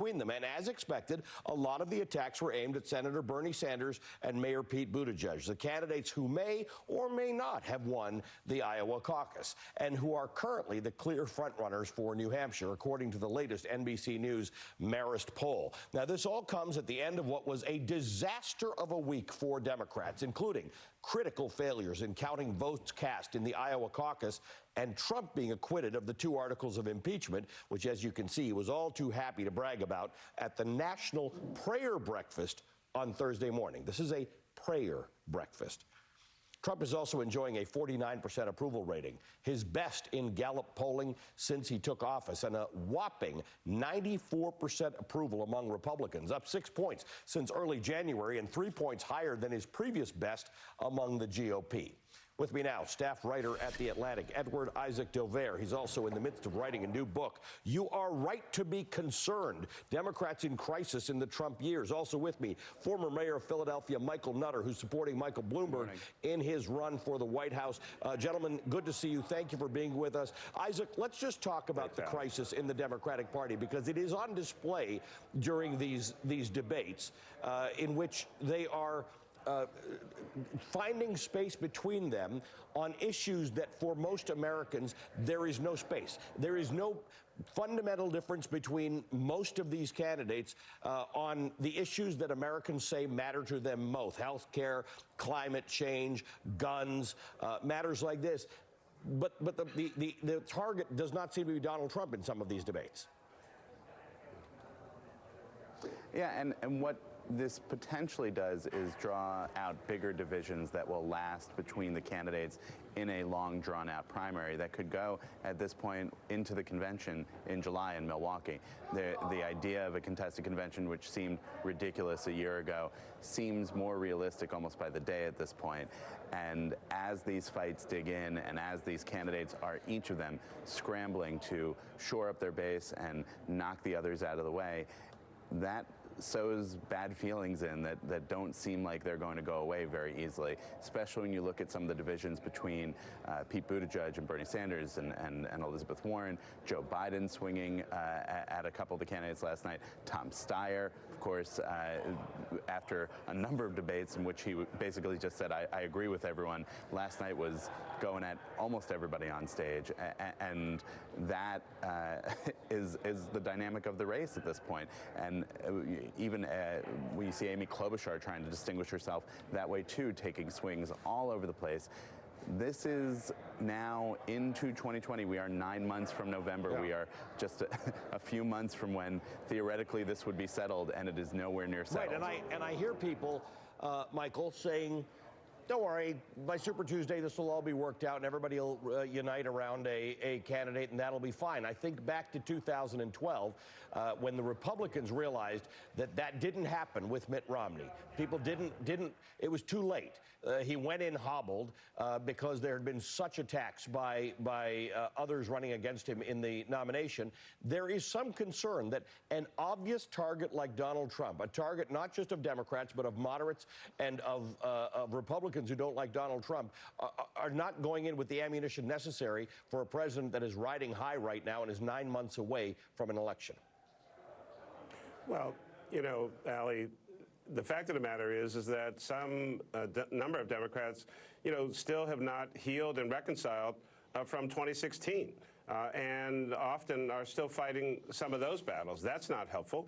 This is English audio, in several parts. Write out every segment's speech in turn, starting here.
between them. And as expected, a lot of the attacks were aimed at Senator Bernie Sanders and Mayor Pete Buttigieg, the candidates who may or may not have won the Iowa caucus and who are currently the clear frontrunners for New Hampshire, according to the latest NBC News Marist poll. Now, this all comes at the end of what was a disaster of a week for Democrats, including critical failures in counting votes cast in the Iowa caucus and Trump being acquitted of the 2 articles of impeachment, which, as you can see, he was all too happy to brag about at the National Prayer Breakfast on Thursday morning. This is a prayer breakfast. Trump is also enjoying a 49% approval rating, his best in Gallup polling since he took office, and a whopping 94% approval among Republicans, up 6 points since early January and 3 points higher than his previous best among the GOP. With me now, staff writer at The Atlantic, Edward Isaac Dover. He's also in the midst of writing a new book, You Are Right to Be Concerned, Democrats in Crisis in the Trump Years. Also with me, former mayor of Philadelphia, Michael Nutter, who's supporting Michael Bloomberg in his run for the White House. Gentlemen, good to see you. Thank you for being with us. Isaac, let's just talk about the crisis in the Democratic Party, because it is on display during these debates in which they are finding space between them on issues that for most Americans there is no space. There is no fundamental difference between most of these candidates on the issues that Americans say matter to them most: health care, climate change, guns, matters like this. But the target does not seem to be Donald Trump in some of these debates. Yeah, and what this potentially does is draw out bigger divisions that will last between the candidates in a long, drawn-out primary that could go, at this point, into the convention in July in Milwaukee. The idea of a contested convention, which seemed ridiculous a year ago, seems more realistic almost by the day at this point. And as these fights dig in, and as these candidates are, each of them, scrambling to shore up their base and knock the others out of the way, that sows bad feelings in that don't seem like they're going to go away very easily, especially when you look at some of the divisions between Pete Buttigieg and Bernie Sanders and Elizabeth Warren, Joe Biden swinging at a couple of the candidates last night, Tom Steyer, of course, after a number of debates in which he basically just said, I agree with everyone, last night was going at almost everybody on stage, and that is the dynamic of the race at this point. And even we see Amy Klobuchar trying to distinguish herself that way too, taking swings all over the place. This is now into 2020. We are 9 months from November. Yeah. We are just a few months from when theoretically this would be settled, and it is nowhere near settled. Right, and I hear people, Michael, saying, don't worry, by Super Tuesday, this will all be worked out and everybody will unite around a candidate and that'll be fine. I think back to 2012 when the Republicans realized that didn't happen with Mitt Romney. People didn't, it was too late. He went in hobbled because there had been such attacks by others running against him in the nomination. There is some concern that an obvious target like Donald Trump, a target not just of Democrats but of moderates and of Republicans who don't like Donald Trump, are not going in with the ammunition necessary for a president that is riding high right now and is 9 months away from an election. Well, you know, Ali, the fact of the matter is that some number of Democrats, you know, still have not healed and reconciled from 2016. And often are still fighting some of those battles. That's not helpful.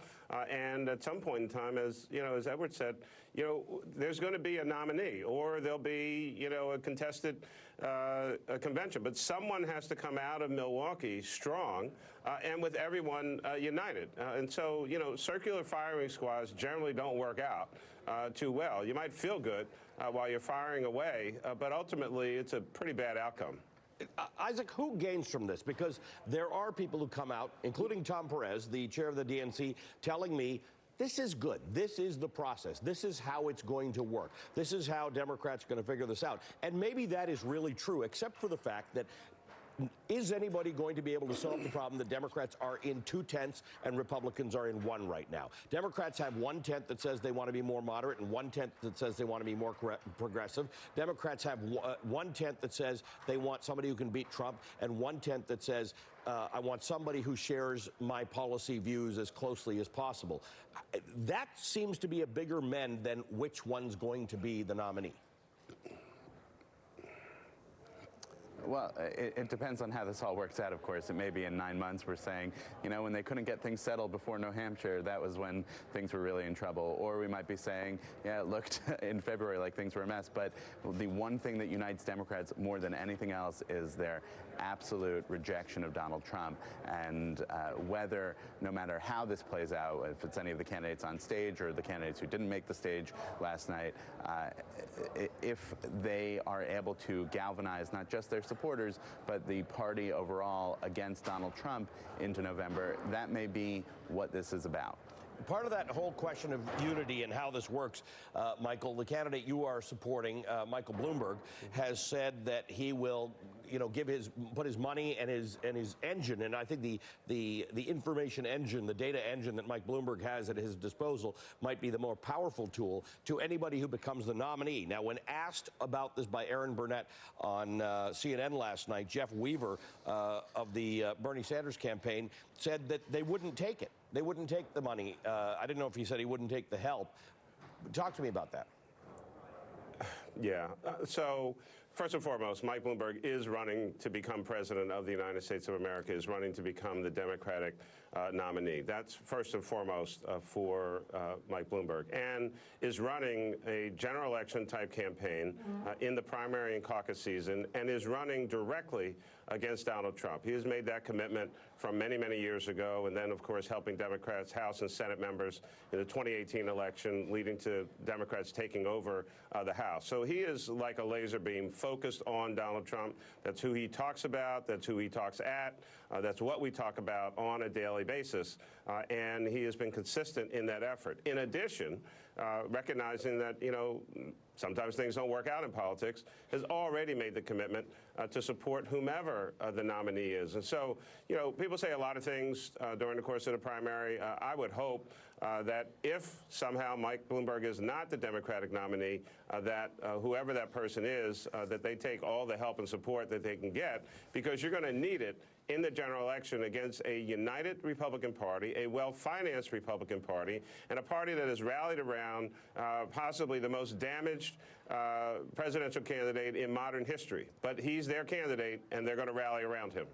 And at some point in time, as you know, as Edward said, you know, there's going to be a nominee, or there'll be, you know, a contested a convention. But someone has to come out of Milwaukee strong and with everyone united. And so, you know, circular firing squads generally don't work out too well. You might feel good while you're firing away, but ultimately, it's a pretty bad outcome. Isaac, who gains from this? Because there are people who come out, including Tom Perez, the chair of the DNC, telling me this is good. This is the process. This is how it's going to work. This is how Democrats are going to figure this out. And maybe that is really true, except for the fact that is anybody going to be able to solve the problem that Democrats are in 2/10 and Republicans are in 1 right now? Democrats have 1/10 that says they want to be more moderate and 1/10 that says they want to be more progressive. Democrats have 1/10 that says they want somebody who can beat Trump and 1/10 that says I want somebody who shares my policy views as closely as possible. That seems to be a bigger mend than which one's going to be the nominee. Well, it depends on how this all works out, of course. It may be in 9 months we're saying, you know, when they couldn't get things settled before New Hampshire, that was when things were really in trouble. Or we might be saying, yeah, it looked in February like things were a mess. But the one thing that unites Democrats more than anything else is their absolute rejection of Donald Trump. And whether, no matter how this plays out, if it's any of the candidates on stage or the candidates who didn't make the stage last night, if they are able to galvanize not just their supporters, but the party overall against Donald Trump into November, that may be what this is about. Part of that whole question of unity and how this works, Michael, the candidate you are supporting, Michael Bloomberg, has said that he will, you know, put his money and his engine, and I think the information engine, the data engine that Mike Bloomberg has at his disposal might be the more powerful tool to anybody who becomes the nominee. Now, when asked about this by Aaron Burnett on CNN last night, Jeff Weaver of the Bernie Sanders campaign said that they wouldn't take it. They wouldn't take the money. I didn't know if he said he wouldn't take the help. Talk to me about that. Yeah. So first and foremost, Mike Bloomberg is running to become president of the United States of America, is running to become the Democratic nominee. That's first and foremost for Mike Bloomberg, and is running a general election type campaign in the primary and caucus season, and is running directly against Donald Trump. He has made that commitment from many, many years ago, and then, of course, helping Democrats, House and Senate members in the 2018 election, leading to Democrats taking over the House. So he is like a laser beam focused on Donald Trump. That's who he talks about. That's who he talks at. That's what we talk about on a daily basis. And he has been consistent in that effort. In addition, recognizing that, you know, sometimes things don't work out in politics, has already made the commitment to support whomever the nominee is. And so, you know, people say a lot of things during the course of the primary. I would hope that if somehow Mike Bloomberg is not the Democratic nominee, that whoever that person is, that they take all the help and support that they can get, because you're going to need it in the general election against a united Republican Party, a well-financed Republican Party, and a party that has rallied around possibly the most damaged presidential candidate in modern history. But he's their candidate, and they're going to rally around him.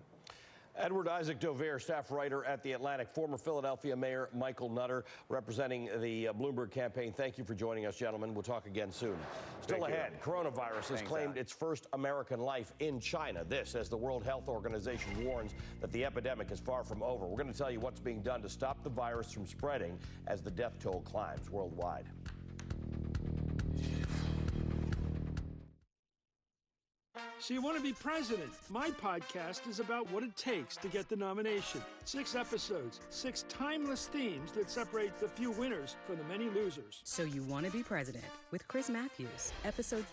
Edward Isaac Dovere, staff writer at The Atlantic, former Philadelphia Mayor Michael Nutter, representing the Bloomberg campaign. Thank you for joining us, gentlemen. We'll talk again soon. Still ahead, coronavirus has claimed its first American life in China. This as the World Health Organization warns that the epidemic is far from over. We're going to tell you what's being done to stop the virus from spreading as the death toll climbs worldwide. So you want to be president? My podcast is about what it takes to get the nomination. 6 episodes, 6 timeless themes that separate the few winners from the many losers. So you want to be president with Chris Matthews. Episode